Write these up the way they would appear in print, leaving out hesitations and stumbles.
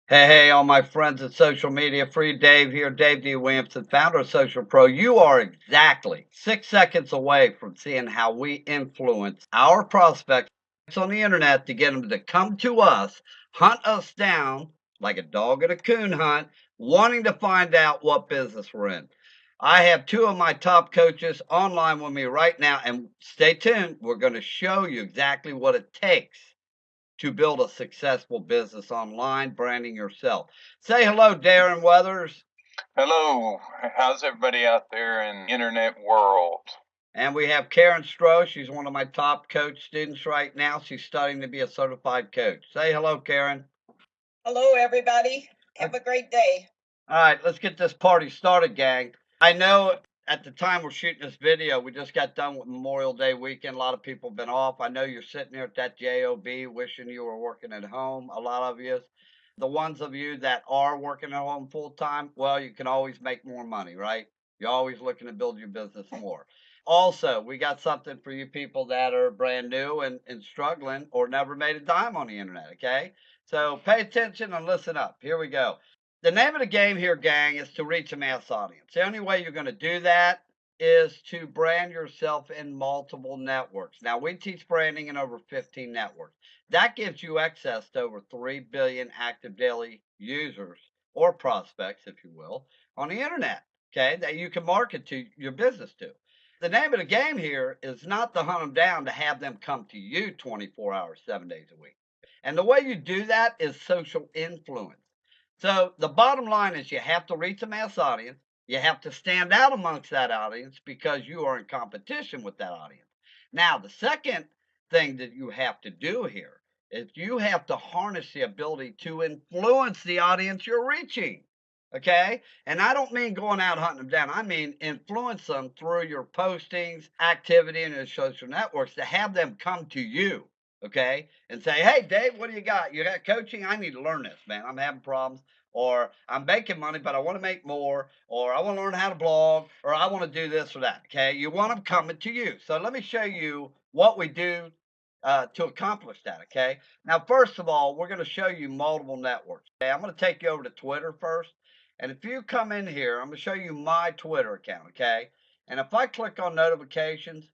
Hey, all my friends at social media, free Dave here, Dave D. Williamson, founder of Social Pro. You are exactly 6 seconds away from seeing how we influence our prospects on the internet to get them to come to us, hunt us down like a dog at a coon hunt, wanting to find out what business we're in. I have two of my top coaches online with me right now, and stay tuned. We're going to show you exactly what it takes to build a successful business online, branding yourself. Say hello, Darren Weathers. Hello, how's everybody out there in the internet world? And we have Karen Stroh. She's one of my top coach students right now. She's studying to be a certified coach. Say hello, Karen. Hello, everybody. Have a great day. All right, let's get this party started, gang. I know at the time we're shooting this video, we just got done with Memorial Day weekend. A lot of people have been off. I know you're sitting there at that job wishing you were working at home. A lot of you. The ones of you that are working at home full time, well, you can always make more money, right? You're always looking to build your business more. Also, we got something for you people that are brand new and struggling or never made a dime on the internet, okay? So pay attention and listen up. Here we go. The name of the game here, gang, is to reach a mass audience. The only way you're going to do that is to brand yourself in multiple networks. Now, we teach branding in over 15 networks. That gives you access to over 3 billion active daily users or prospects, if you will, on the internet, okay, that you can market to your business to. The name of the game here is not to hunt them down to have them come to you 24 hours, 7 days a week. And the way you do that is social influence. So the bottom line is you have to reach a mass audience. You have to stand out amongst that audience because you are in competition with that audience. Now, the second thing that you have to do here is you have to harness the ability to influence the audience you're reaching. Okay. And I don't mean going out hunting them down. I mean influence them through your postings, activity, and your social networks to have them come to you. Okay. And say, hey, Dave, what do you got? You got coaching? I need to learn this, man. I'm having problems. Or I'm making money, but I want to make more. Or I want to learn how to blog. Or I want to do this or that. Okay. You want them coming to you. So let me show you what we do to accomplish that. Okay. Now, first of all, we're going to show you multiple networks. Okay. I'm going to take you over to Twitter first. And if you come in here, I'm going to show you my Twitter account. Okay. And if I click on notifications,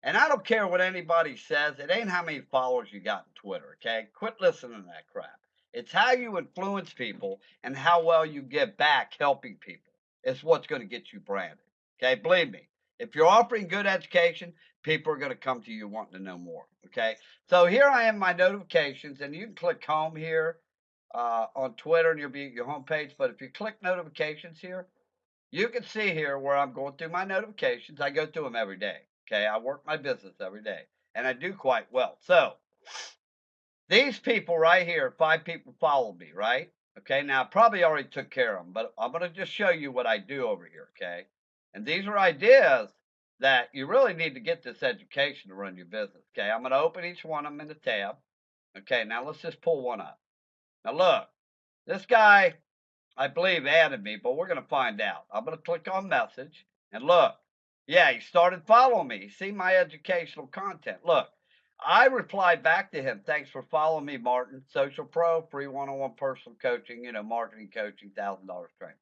and I don't care what anybody says, it ain't how many followers you got in Twitter. Okay. Quit listening to that crap. It's how you influence people and how well you give back helping people. It's what's going to get you branded. Okay. Believe me, if you're offering good education, people are going to come to you wanting to know more. Okay. So here I am, my notifications, and you can click home here on Twitter and you'll be at your homepage. But if you click notifications here, you can see here where I'm going through my notifications. I go through them every day. Okay. I work my business every day and I do quite well. So these people right here, 5 people follow me, right? Okay. Now I probably already took care of them, but I'm going to just show you what I do over here. Okay. And these are ideas that you really need to get this education to run your business. Okay. I'm going to open each one of them in the tab. Okay. Now let's just pull one up. Now look, this guy, I believe, added me, but we're going to find out. I'm going to click on message and look. Yeah, he started following me. See my educational content. Look, I replied back to him. Thanks for following me, Martin. Social Pro, free one-on-one personal coaching, marketing coaching, $1,000 training.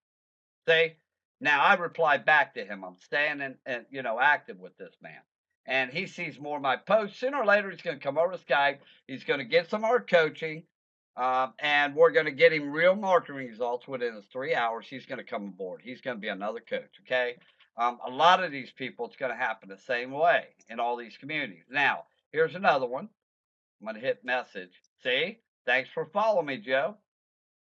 See, now I replied back to him. I'm staying and active with this man. And he sees more of my posts. Sooner or later, he's going to come over to Skype. He's going to get some more coaching. And we're going to get him real marketing results within his 3 hours. He's going to come aboard. He's going to be another coach. Okay. A lot of these people, it's going to happen the same way in all these communities. Now, here's another one. I'm going to hit message. See, thanks for following me, Joe.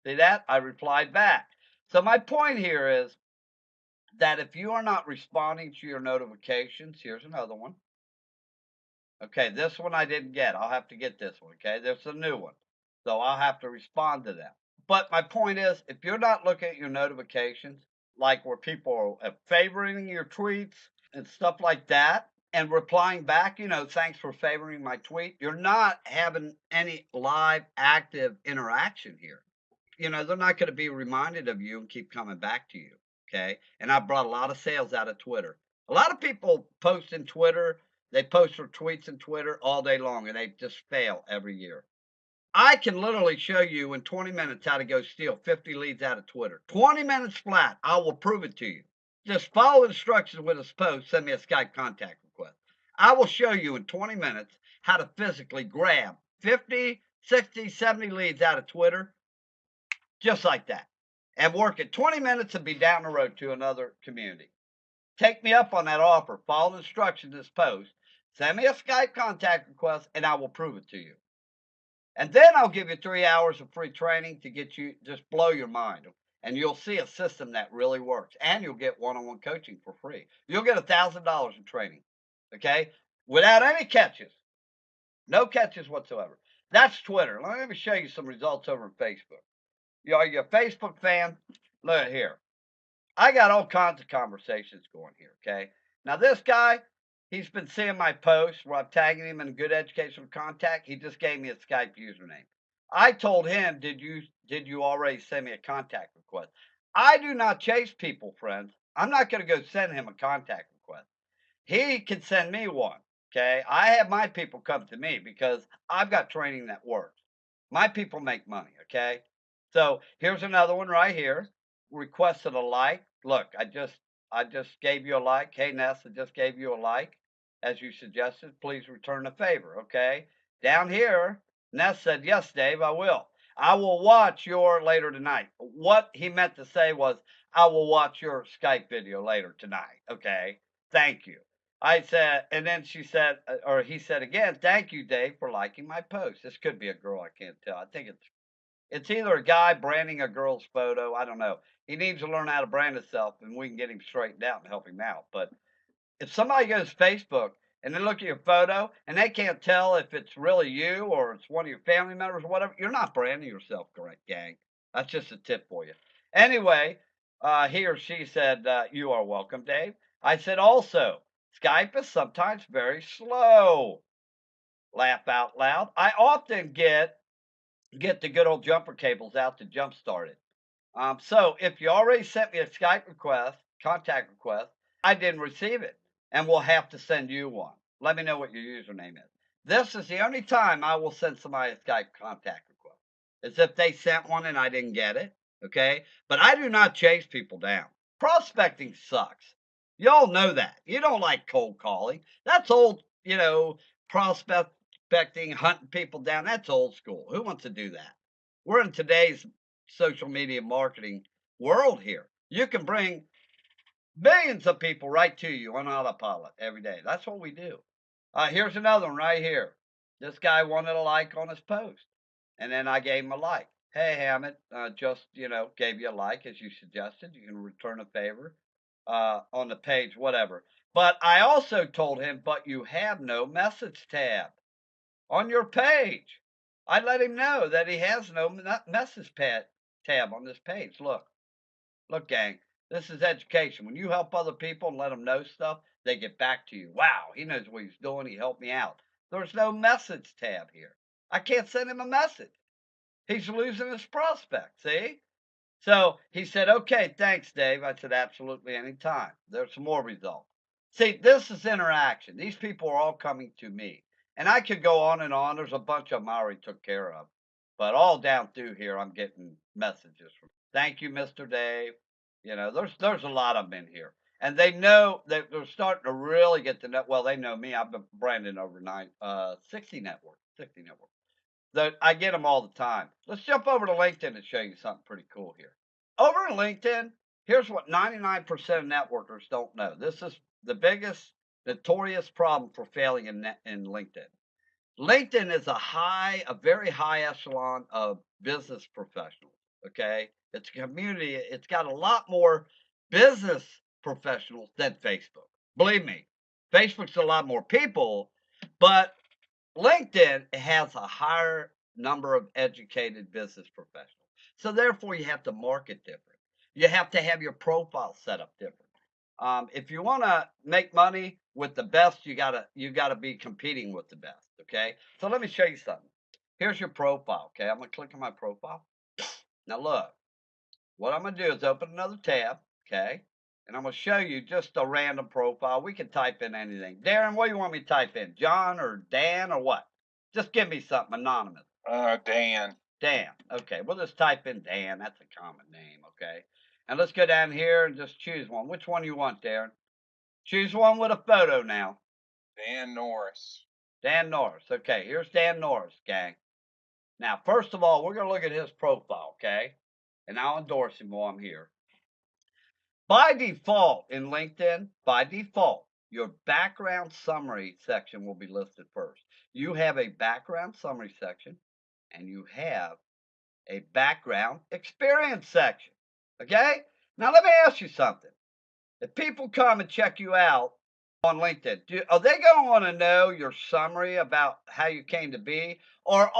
See that? I replied back. So my point here is that if you are not responding to your notifications, here's another one. Okay, this one I didn't get. I'll have to get this one. Okay, there's a new one. So I'll have to respond to them. But my point is, if you're not looking at your notifications, like where people are favoring your tweets and stuff like that, and replying back, thanks for favoring my tweet, you're not having any live, active interaction here. They're not going to be reminded of you and keep coming back to you. Okay. And I brought a lot of sales out of Twitter. A lot of people post in Twitter. They post their tweets in Twitter all day long and they just fail every year. I can literally show you in 20 minutes how to go steal 50 leads out of Twitter. 20 minutes flat. I will prove it to you. Just follow instructions with this post. Send me a Skype contact request. I will show you in 20 minutes how to physically grab 50, 60, 70 leads out of Twitter just like that and work it 20 minutes and be down the road to another community. Take me up on that offer. Follow the instructions in this post. Send me a Skype contact request and I will prove it to you. And then I'll give you 3 hours of free training to get you just blow your mind. And you'll see a system that really works. And you'll get one-on-one coaching for free. You'll get $1,000 in training. Okay? Without any catches. No catches whatsoever. That's Twitter. Let me show you some results over on Facebook. Are you a Facebook fan? Look here. I got all kinds of conversations going here, okay? Now, this guy, he's been seeing my posts where I'm tagging him in good educational contact. He just gave me a Skype username. I told him, did you already send me a contact request? I do not chase people, friends. I'm not going to go send him a contact request. He can send me one, okay? I have my people come to me because I've got training that works. My people make money, okay? So here's another one right here. Requested a like. Look, I just gave you a like. Hey Ness, I just gave you a like. As you suggested, please return the favor, okay? Down here, Ness said, yes, Dave, I will. I will watch your later tonight. What he meant to say was, I will watch your Skype video later tonight, okay? Thank you. I said, and then she said, or he said again, thank you, Dave, for liking my post. This could be a girl, I can't tell. I think it's either a guy branding a girl's photo. I don't know. He needs to learn how to brand himself, and we can get him straightened out and help him out. But if somebody goes to Facebook and they look at your photo and they can't tell if it's really you or it's one of your family members or whatever, you're not branding yourself correct, gang. That's just a tip for you. Anyway, he or she said, you are welcome, Dave. I said also, Skype is sometimes very slow. Laugh out loud. I often get the good old jumper cables out to jumpstart it. So if you already sent me a Skype request, contact request, I didn't receive it, and we'll have to send you one. Let me know what your username is. This is the only time I will send somebody a Skype contact request, is if they sent one and I didn't get it, okay? But I do not chase people down. Prospecting sucks. Y'all know that. You don't like cold calling. That's old, prospecting, hunting people down. That's old school. Who wants to do that? We're in today's social media marketing world here. You can bring millions of people right to you on autopilot every day. That's what we do. Here's another one right here. This guy wanted a like on his post, and then I gave him a like. Hey, Hammett, just, gave you a like as you suggested. You can return a favor on the page, whatever. But I also told him, but you have no message tab on your page. I let him know that he has no message tab on this page. Look, gang, this is education. When you help other people and let them know stuff, they get back to you. Wow, he knows what he's doing. He helped me out. There's no message tab here. I can't send him a message. He's losing his prospect, see? So he said, okay, thanks, Dave. I said, absolutely, anytime. There's some more results. See, this is interaction. These people are all coming to me. And I could go on and on. There's a bunch of them I already took care of. But all down through here, I'm getting messages from, thank you, Mr. Dave. There's a lot of them in here. And they know that they're starting to really get to know. Well, they know me. I've been branding over 60 networks. I get them all the time. Let's jump over to LinkedIn and show you something pretty cool here. Over in LinkedIn, here's what 99% of networkers don't know. This is the biggest notorious problem for failing in LinkedIn. LinkedIn is a very high echelon of business professionals. Okay, it's a community. It's got a lot more business professionals than Facebook. Believe me, Facebook's a lot more people, but LinkedIn has a higher number of educated business professionals. So therefore, you have to market different. You have to have your profile set up different. If you want to make money with the best, you gotta be competing with the best. Okay. So let me show you something. Here's your profile. Okay. I'm gonna click on my profile. Now look, what I'm gonna do is open another tab. Okay. And I'm going to show you just a random profile. We can type in anything. Darren, what do you want me to type in? John or Dan or what? Just give me something anonymous. Dan. Dan. Okay, we'll just type in Dan. That's a common name, okay? And let's go down here and just choose one. Which one you want, Darren? Choose one with a photo now. Dan Norris. Dan Norris. Okay, here's Dan Norris, gang. Now, first of all, we're going to look at his profile, okay? And I'll endorse him while I'm here. By default in LinkedIn, by default, your background summary section will be listed first. You have a background summary section and you have a background experience section. Okay? Now, let me ask you something. If people come and check you out on LinkedIn, are they going to want to know your summary about how you came to be? Or are